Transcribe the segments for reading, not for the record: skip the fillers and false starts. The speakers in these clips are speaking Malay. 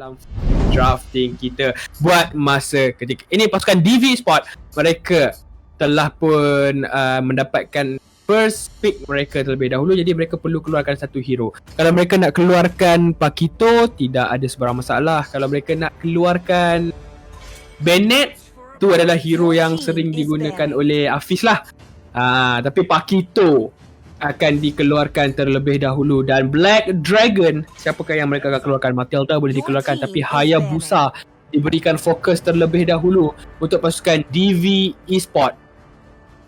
dalam drafting kita buat masa ketika ini. Pasukan DV Sport, mereka telah pun mendapatkan first pick mereka terlebih dahulu, jadi mereka perlu keluarkan satu hero. Kalau mereka nak keluarkan Pakito, tidak ada sebarang masalah. Kalau mereka nak keluarkan Bennett, tu adalah hero yang sering digunakan oleh Hafiz lah. Tapi Pakito akan dikeluarkan terlebih dahulu. Dan Black Dragon, siapakah yang mereka akan keluarkan? Matilda boleh dikeluarkan, tapi Hayabusa diberikan fokus terlebih dahulu untuk pasukan DV Esport.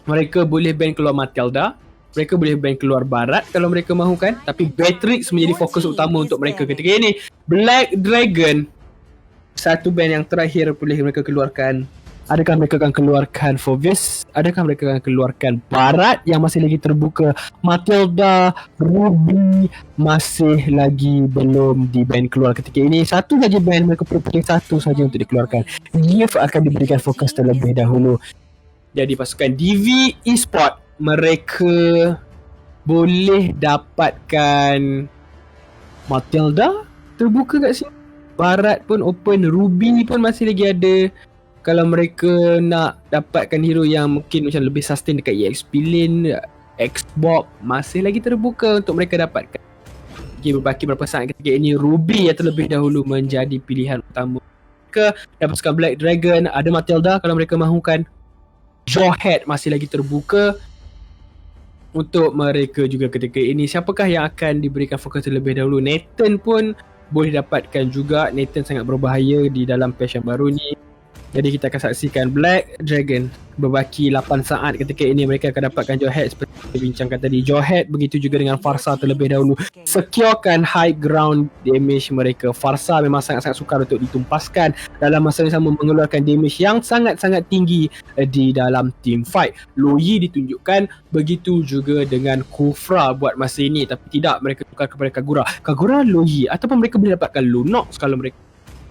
Mereka boleh ban keluar Matilda, mereka boleh ban keluar Barat kalau mereka mahukan, tapi Beatrix menjadi fokus utama untuk mereka ketika ini. Black Dragon, satu ban yang terakhir boleh mereka keluarkan. Adakah mereka akan keluarkan Fovis? Adakah mereka akan keluarkan Barat yang masih lagi terbuka? Matilda, Ruby masih lagi belum di ban keluar ketika ini. Satu saja ban, mereka perlu pilih satu saja untuk dikeluarkan. Gift akan diberikan fokus terlebih dahulu. Jadi pasukan DV Esport, mereka boleh dapatkan Matilda terbuka kat sini. Barat pun open, Ruby pun masih lagi ada. Kalau mereka nak dapatkan hero yang mungkin macam lebih sustain dekat EXP Lane, Xbox, masih lagi terbuka untuk mereka dapatkan. Jadi berbaki berapa saat ketika ini, Ruby yang terlebih dahulu menjadi pilihan utama. Mereka dapatkan Black Dragon, ada Matilda kalau mereka mahukan. Jawhead masih lagi terbuka untuk mereka juga ketika ini. Siapakah yang akan diberikan fokus terlebih dahulu? Nathan pun boleh dapatkan juga. Nathan sangat berbahaya di dalam patch yang baru ni. Jadi kita akan saksikan Black Dragon berbaki 8 saat ketika ini. Mereka akan dapatkan Jawhead seperti kita bincangkan tadi. Jawhead begitu juga dengan Farsa terlebih dahulu. Securekan high ground damage mereka. Farsa memang sangat-sangat sukar untuk ditumpaskan. Dalam masa yang sama mengeluarkan damage yang sangat-sangat tinggi di dalam team fight. Loyi ditunjukkan, begitu juga dengan Kufra buat masa ini. Tapi tidak, mereka tukar kepada Kagura. Kagura Loyi, ataupun mereka boleh dapatkan Lunox kalau mereka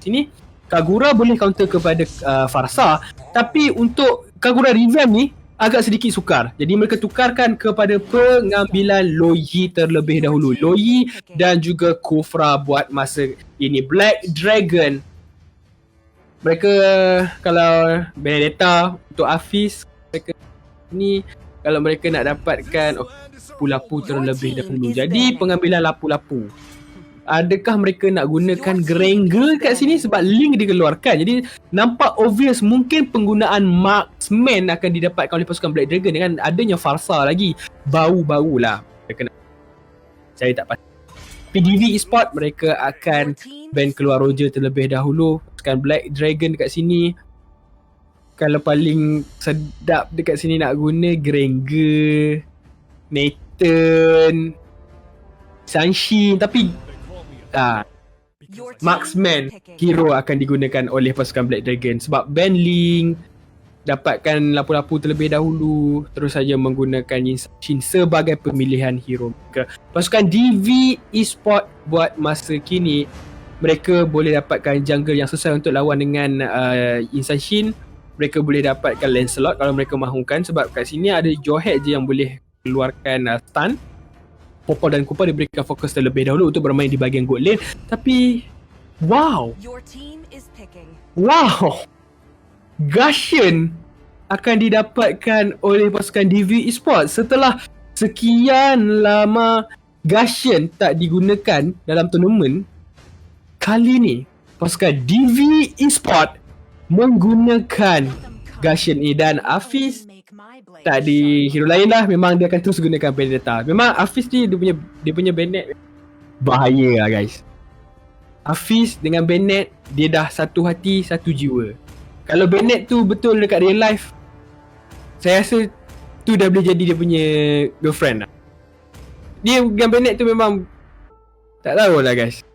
sini. Kagura boleh counter kepada Farsa, tapi untuk Kagura revamp ni agak sedikit sukar. Jadi mereka tukarkan kepada pengambilan Loyi terlebih dahulu. Loyi dan juga Kufra buat masa ini. Black Dragon, mereka kalau Benedetta untuk Hafiz, mereka ni kalau mereka nak dapatkan lapu-lapu terlebih dahulu. Jadi pengambilan lapu-lapu. Adakah mereka nak gunakan Granger kat sini sebab link dikeluarkan? Jadi nampak obvious mungkin penggunaan Marksman akan didapatkan oleh pasukan Black Dragon dengan adanya Farsa lagi. Bau-bau lah. Saya tak pasti. PDV Esport, mereka akan ban keluar Roger terlebih dahulu. Pasukan Black Dragon dekat sini, kalau paling sedap dekat sini nak guna Granger, Nathan, Sanshin, tapi Marksman hero akan digunakan oleh pasukan Black Dragon sebab ban link, dapatkan lapu-lapu terlebih dahulu, terus saja menggunakan Shin sebagai pemilihan hero mereka. Pasukan DV Esport buat masa kini, mereka boleh dapatkan jungle yang sesuai untuk lawan dengan Insan Shin. Mereka boleh dapatkan Lancelot kalau mereka mahukan, sebab kat sini ada Jawhead je yang boleh keluarkan stun. Popol dan Cooper diberikan fokus terlebih dahulu untuk bermain di bahagian gold lane. Tapi wow, Gusion akan didapatkan oleh pasukan DV Esport. Setelah sekian lama Gusion tak digunakan dalam tournament, kali ni pasukan DV Esport menggunakan Gusion ni. Dan Hafiz tak di hero lain lah, memang dia akan terus gunakan Benedetta. Memang Hafiz ni dia punya Bennett bahaya lah guys. Hafiz dengan Bennett, dia dah satu hati satu jiwa. Kalau Bennett tu betul dekat real life, saya rasa tu dah boleh jadi dia punya girlfriend lah. Dia dengan Bennett tu memang tak tahulah guys,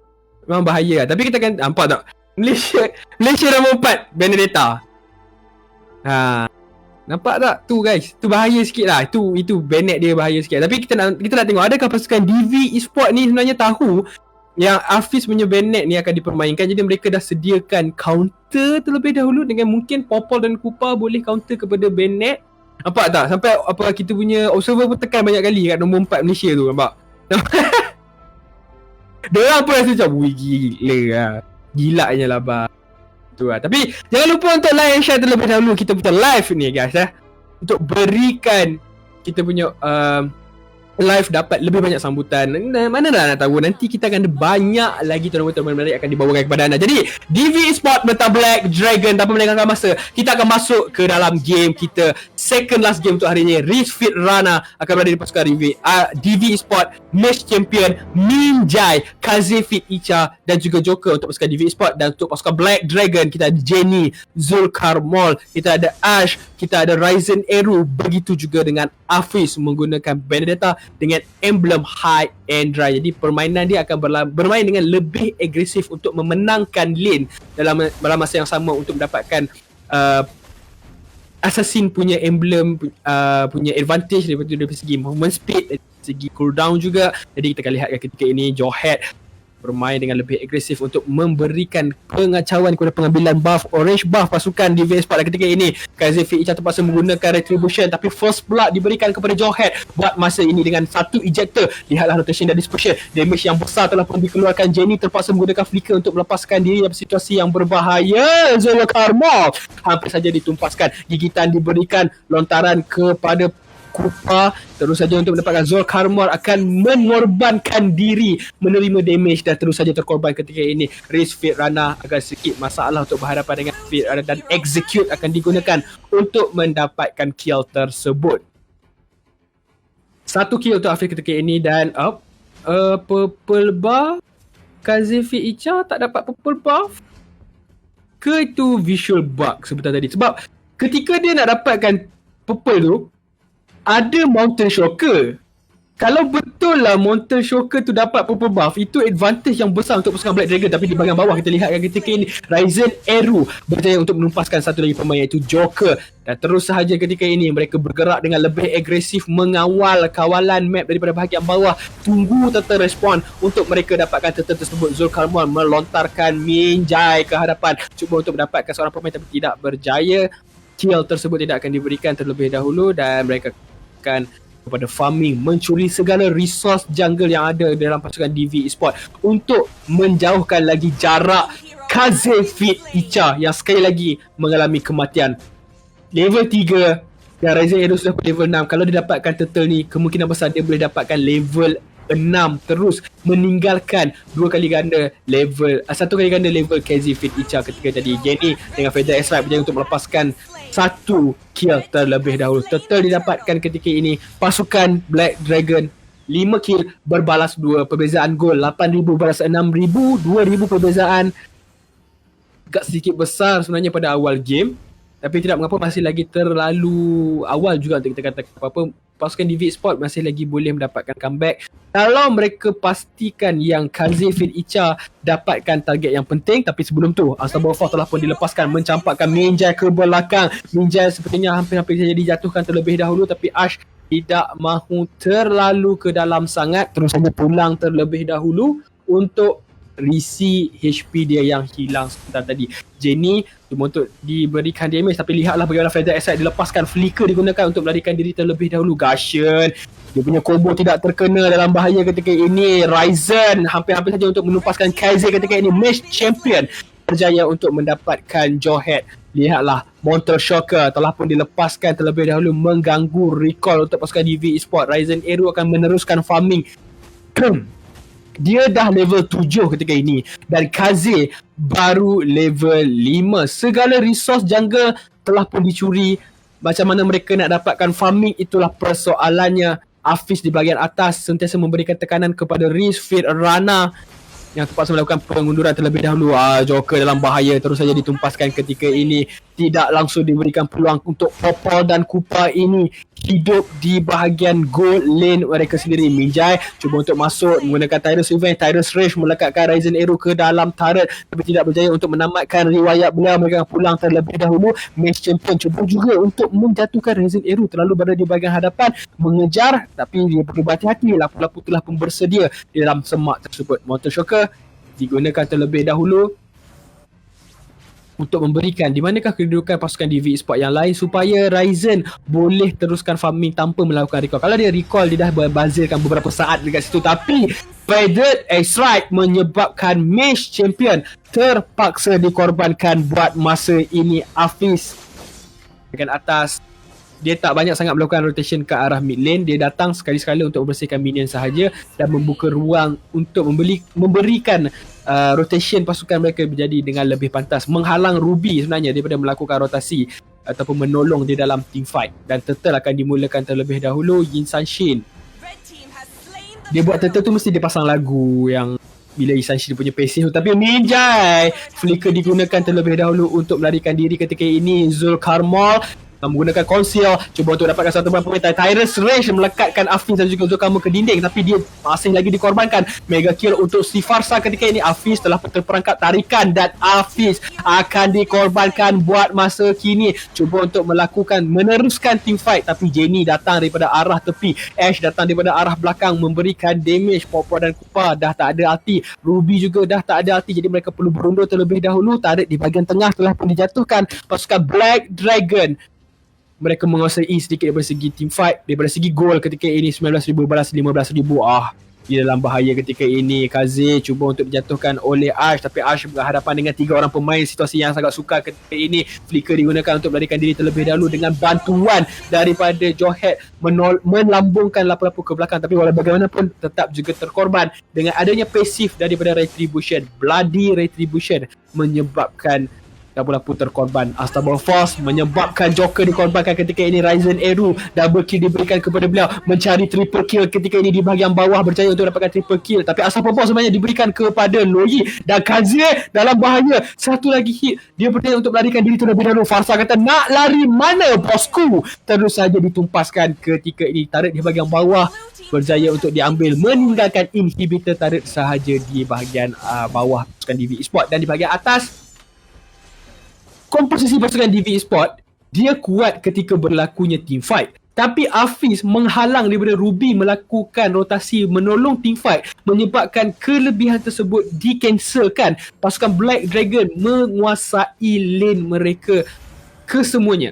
memang bahaya lah. Tapi kita akan nampak tak, Malaysia nombor 4 Benedetta. Nampak tak tu guys? Tu bahaya sikit lah. Itu Bennett dia bahaya sikit. Tapi kita nak tengok adakah pasukan DV Esport ni sebenarnya tahu yang Hafiz punya Bennett ni akan dipermainkan. Jadi mereka dah sediakan counter terlebih dahulu dengan mungkin Popol dan Kupa boleh counter kepada Bennett. Nampak tak? Sampai apa kita punya observer pun tekan banyak kali kat nombor 4 Malaysia tu, nampak? Diorang pun rasa macam, wih gila lah. Gilanya lah bang. Tu lah. Tapi jangan lupa untuk like and share terlebih dahulu kita punya live ni guys untuk berikan kita punya live dapat lebih banyak sambutan. Mana dah nak tahu, nanti kita akan ada banyak lagi tournament menarik akan dibawakan kepada anda. Jadi DV Esport bersama Black Dragon, tanpa melengahkan masa, kita akan masuk ke dalam game kita. Second last game untuk hari ini, Risk Fit Rana akan berada di pasukan DV Esport. Match Champion Minjai, Kaze Fit Icha dan juga Joker untuk pasukan DV Esport. Dan untuk pasukan Black Dragon, kita ada Jenny, Zulkarmol, kita ada Ash, kita ada Ryzen Eru. Begitu juga dengan Hafiz menggunakan Benedetta dengan emblem High and Dry. Jadi permainan dia akan bermain dengan lebih agresif untuk memenangkan lane dalam masa yang sama untuk mendapatkan Assassin punya emblem, punya advantage daripada segi movement speed, dari segi cooldown juga. Jadi kita akan lihat ketika ini Jawhead bermain dengan lebih agresif untuk memberikan pengacauan kepada pengambilan buff, orange buff pasukan DV Esport. Dan ketika ini Kaze Fit Icha terpaksa menggunakan retribution, tapi first blood diberikan kepada Jawhead buat masa ini dengan satu ejector. Lihatlah rotation dan dispersion, damage yang besar telah pun dikeluarkan. Jenny terpaksa menggunakan flicker untuk melepaskan diri dari situasi yang berbahaya. Zulkarmol hampir saja ditumpaskan, gigitan diberikan, lontaran kepada Kupa terus saja untuk mendapatkan. Zulkarmol akan mengorbankan diri, menerima damage dan terus saja terkorban ketika ini. Risk Fit Rana agak sedikit masalah untuk berhadapan dengan Fit Rana dan execute akan digunakan untuk mendapatkan kill tersebut. Satu kill untuk Hafiz ketika ini dan purple buff. Kaze Fit Icha tak dapat purple buff ke itu visual bug sebentar tadi, sebab ketika dia nak dapatkan purple tu ada Mountain Shocker. Kalau betul lah Mountain Shocker tu dapat purple buff, itu advantage yang besar untuk pasukan Black Dragon. Tapi di bahagian bawah kita lihat ketika ini Ryzen Eru berjaya untuk menumpaskan satu lagi pemain, iaitu Joker. Dan terus sahaja ketika ini mereka bergerak dengan lebih agresif mengawal kawalan map daripada bahagian bawah. Tunggu turtle respon untuk mereka dapatkan turtle tersebut. Zulkarmol melontarkan Minjai ke hadapan, cuba untuk mendapatkan seorang pemain tapi tidak berjaya. Kill tersebut tidak akan diberikan terlebih dahulu dan mereka akan kepada farming, mencuri segala resource jungle yang ada dalam pasukan DV Esport untuk menjauhkan lagi jarak Kaze Fit Icha yang sekali lagi mengalami kematian. Level 3 dan Ryzen Eru sudah level 6. Kalau dia dapatkan turtle ni, kemungkinan besar dia boleh dapatkan level 6 terus, meninggalkan satu kali ganda level Kaze Fit Icha ketika tadi. Jenny dengan Feather Strike berjaya untuk melepaskan satu kill terlebih dahulu. Turtle didapatkan ketika ini. Pasukan Black Dragon 5 kill berbalas 2. Perbezaan gol 8,000 balas 6,000, 2,000 perbezaan. Agak sedikit besar sebenarnya pada awal game, tapi tidak mengapa, masih lagi terlalu awal juga untuk kita katakan apa-apa. Pasukan DV Esport masih lagi boleh mendapatkan comeback kalau mereka pastikan yang Kaze Fit Icha dapatkan target yang penting. Tapi sebelum tu Unstoppable Force telah pun dilepaskan, mencampakkan Minjai ke belakang. Minjai sepertinya hampir-hampir saja dijatuhkan terlebih dahulu, tapi Ash tidak mahu terlalu ke dalam sangat, terus saja pulang terlebih dahulu untuk risi HP dia yang hilang sebentar tadi. Jenny cuma untuk diberikan damage, tapi lihatlah bagaimana Feather Strike dilepaskan, flicker digunakan untuk melarikan diri terlebih dahulu. Gashen, dia punya combo tidak terkena, dalam bahaya ketika ini. Ryzen hampir-hampir saja untuk menumpaskan Kaze ketika ini. Match Champion berjaya untuk mendapatkan Jawhead. Lihatlah Mountain Shocker telah pun dilepaskan terlebih dahulu, mengganggu recall untuk pasukan DV Esport. Ryzen Eru akan meneruskan farming. Dia dah level 7 ketika ini dan Kaze baru level 5. Segala resource jungle telah pun dicuri. Macam mana mereka nak dapatkan farming, itulah persoalannya. Hafiz di bahagian atas sentiasa memberikan tekanan kepada Risk Fit Rana yang terpaksa melakukan pengunduran terlebih dahulu. Joker dalam bahaya, terus saja ditumpaskan ketika ini. Tidak langsung diberikan peluang untuk Popol dan Kupa ini hidup di bahagian gold lane mereka sendiri. Minjai cuba untuk masuk menggunakan Tyrus Event, Tyrus Rage melekatkan Ryzen Eru ke dalam turret, tapi tidak berjaya untuk menamatkan riwayat beliau. Mereka pulang terlebih dahulu. Match Champion cuba juga untuk menjatuhkan Ryzen Eru, terlalu berada di bahagian hadapan, mengejar, tapi dia perlu berhati-hati. Lapu-lapu telah pun bersedia di dalam semak tersebut. Mountain Shocker digunakan terlebih dahulu untuk memberikan di manakah kedudukan pasukan DV Esport yang lain supaya Ryzen boleh teruskan farming tanpa melakukan recall. Kalau dia recall, dia dah berbazirkan beberapa saat dekat situ, tapi Faded X-Rite menyebabkan Mage Champion terpaksa dikorbankan buat masa ini. Hafiz bahagian atas, dia tak banyak sangat melakukan rotation ke arah mid lane. Dia datang sekali-sekala untuk membersihkan minion sahaja dan membuka ruang untuk memberikan rotation pasukan mereka menjadi dengan lebih pantas, menghalang Ruby sebenarnya daripada melakukan rotasi ataupun menolong di dalam team fight. Dan turtle akan dimulakan terlebih dahulu. Yin Sanshin, dia buat turtle tu mesti dia pasang lagu yang bila Yin Sanshin punya passive, tapi Minjai flicker digunakan terlebih dahulu untuk melarikan diri ketika ini. Zulkarmal menggunakan conceal, cuba untuk dapatkan satu buah pemain. Tyrus Rage melekatkan Hafiz dan juga Zulkarmal ke dinding, tapi dia masih lagi dikorbankan. Mega kill untuk si Farsa ketika ini. Hafiz telah terperangkap tarikan dan Hafiz akan dikorbankan buat masa kini. Cuba untuk meneruskan team fight, tapi Jenny datang daripada arah tepi, Ash datang daripada arah belakang memberikan damage. Popo dan Kupa dah tak ada ulti, Ruby juga dah tak ada ulti, jadi mereka perlu berundur terlebih dahulu. Turret di bahagian tengah telah pun dijatuhkan. Pasukan Black Dragon mereka menguasai sedikit daripada segi team fight. Daripada segi gol ketika ini 19,000 balas 15,000. Dia dalam bahaya ketika ini. Kaze cuba untuk dijatuhkan oleh Ash, tapi Ash berhadapan dengan 3 orang pemain, situasi yang sangat sukar ketika ini. Flicker digunakan untuk melarikan diri terlebih dahulu dengan bantuan daripada Jawhead melambungkan lapu-lapu ke belakang, tapi walau bagaimanapun tetap juga terkorban dengan adanya pasif daripada Retribution. Bloody Retribution menyebabkan lapu-lapu terkorban. Astable Force menyebabkan Joker dikorbankan ketika ini. Ryzen Eru double kill diberikan kepada beliau, mencari triple kill ketika ini di bahagian bawah, berjaya untuk dapatkan triple kill, tapi Astable Force sebenarnya diberikan kepada Loyi dan Kaze dalam bahaya. Satu lagi hit, dia berjaya untuk melarikan diri terlebih dahulu. Farsa kata, nak lari mana bosku? Terus saja ditumpaskan ketika ini. Turret di bahagian bawah berjaya untuk diambil, meninggalkan inhibitor turret sahaja di bahagian bawah pasukan DV Esport. Dan di bahagian atas, komposisi pasukan DV Esport, dia kuat ketika berlakunya team fight, tapi Hafiz menghalang daripada Ruby melakukan rotasi menolong team fight, menyebabkan kelebihan tersebut dicancelkan. Pasukan Black Dragon menguasai lane mereka kesemuanya,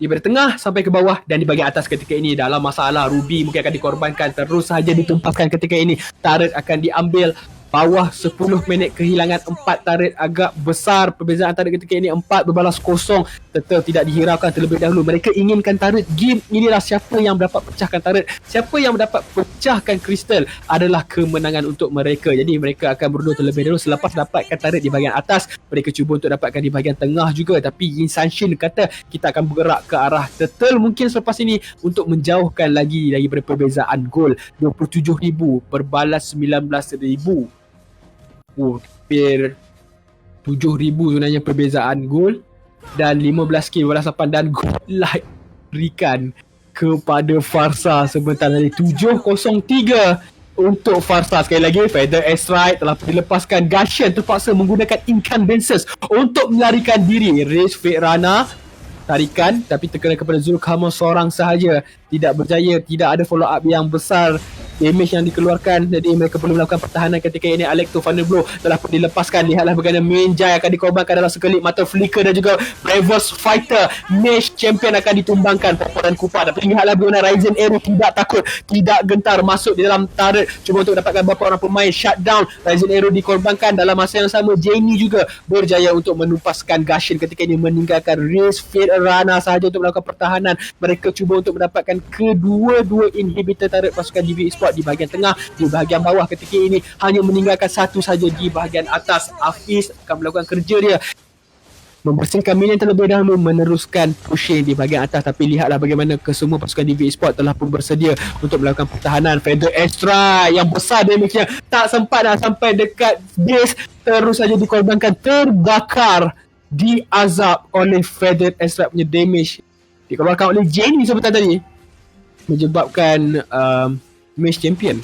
daripada tengah sampai ke bawah dan di bahagian atas ketika ini. Dalam masalah, Ruby mungkin akan dikorbankan, terus saja ditumpaskan ketika ini. Turret akan diambil. Bawah 10 minit kehilangan 4 turret, agak besar perbezaan turret ketika ini. 4 berbalas kosong, tetap tidak dihiraukan terlebih dahulu. Mereka inginkan turret. Game inilah siapa yang dapat pecahkan turret, siapa yang dapat pecahkan kristal adalah kemenangan untuk mereka. Jadi mereka akan berundur terlebih dahulu. Selepas dapatkan turret di bahagian atas, mereka cuba untuk dapatkan di bahagian tengah juga, tapi Yin Sanshin kata kita akan bergerak ke arah turtle mungkin selepas ini untuk menjauhkan lagi daripada perbezaan gol. 27,000 berbalas 19,000. Hampir 7,000 sebenarnya perbezaan gol, dan 15 kill balasapan dan gol like berikan kepada Farsa sebentar tadi. 7-0-3 untuk Farsa. Sekali lagi, Feather X-Rite telah dilepaskan. Gashen terpaksa menggunakan incumbences untuk melarikan diri. Raze Fate Rana tarikan, tapi terkena kepada Zulkarmal seorang sahaja. Tidak berjaya, tidak ada follow up yang besar. Damage yang dikeluarkan, jadi mereka perlu melakukan pertahanan ketika ini. Alecto Final Blow telah pun dilepaskan. Lihatlah bagaimana Minjai akan dikorbankan dalam sekelip mata. Flicker dan juga Bravos Fighter Mage Champion akan ditumbangkan. Popo dan Kupa. Tapi lihatlah bagaimana Ryzen Eru tidak takut, tidak gentar masuk di dalam turret, cuba untuk dapatkan beberapa orang pemain. Shutdown, Ryzen Eru dikorbankan. Dalam masa yang sama, Jenny juga berjaya untuk menumpaskan Gashen ketika ini, meninggalkan Raze Fate Rana sahaja untuk melakukan pertahanan. Mereka cuba untuk mendapatkan kedua-dua inhibitor turret pasukan DV Esport di bahagian tengah. Di bahagian bawah ketika ini hanya meninggalkan satu saja di bahagian atas. Hafiz akan melakukan kerja dia, membersihkan minion terlebih dahulu, meneruskan pushing di bahagian atas. Tapi lihatlah bagaimana kesemua pasukan DV Esport telah pun bersedia untuk melakukan pertahanan. Feather Extra yang besar damage-nya, tak sempat nak sampai dekat base, terus saja dikorbankan, terbakar, diazab oleh Feather Extra punya damage. Dikeluarkan oleh Jenny sebentar tadi, menyebabkan Mage Champion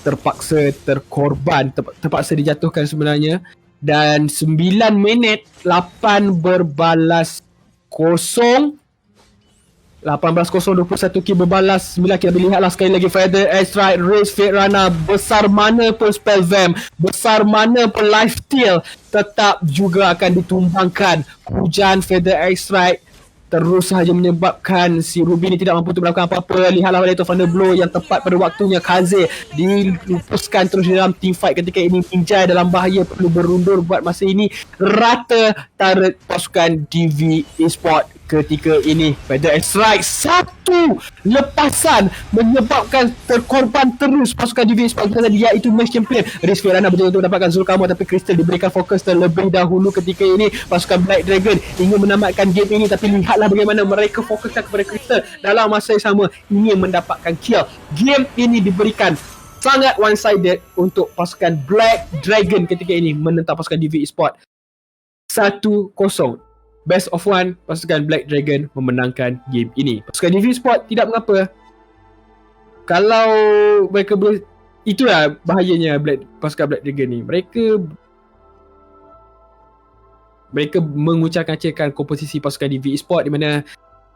terpaksa terkorban, terpaksa dijatuhkan sebenarnya. Dan 9 minit 8 berbalas kosong, 18-0, 21 kill berbalas 9 kill. Lihatlah sekali lagi Feather X-Rite, Raze Fate Rana, besar mana pun spell vamp, besar mana pun lifesteal, tetap juga akan ditumbangkan. Hujan Feather X-Rite terus sahaja menyebabkan si Ruby ni tidak mampu untuk melakukan apa-apa. Lihatlah pada itu Thunder Blow yang tepat pada waktunya. Kaze dilupuskan terus dalam team fight ketika ini. Pinjai dalam bahaya, perlu berundur buat masa ini. Rata turret pasukan DV Esport ketika ini. Feather and Strike, satu lepasan menyebabkan terkorban terus pasukan DV Esport tadi, iaitu match champion. Riz Firana betul-betul mendapatkan Zulkamo, tapi Crystal diberikan fokus terlebih dahulu ketika ini. Pasukan Black Dragon ingin menamatkan game ini, tapi lihatlah bagaimana mereka fokuskan kepada Crystal dalam masa yang sama ingin mendapatkan kill. Game ini diberikan sangat one-sided untuk pasukan Black Dragon ketika ini menentang pasukan DV Esport 1-0. Best of one, pasukan Black Dragon memenangkan game ini. Pasukan DV Sport tidak mengapa. Kalau mereka itulah bahayanya pasukan Black Dragon ni. Mereka mengucap-ngacirkan komposisi pasukan DV Esport, di mana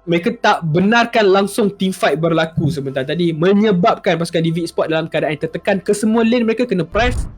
mereka tak benarkan langsung team fight berlaku sebentar tadi, menyebabkan pasukan DV Esport dalam keadaan yang tertekan. Kesemua lane mereka kena press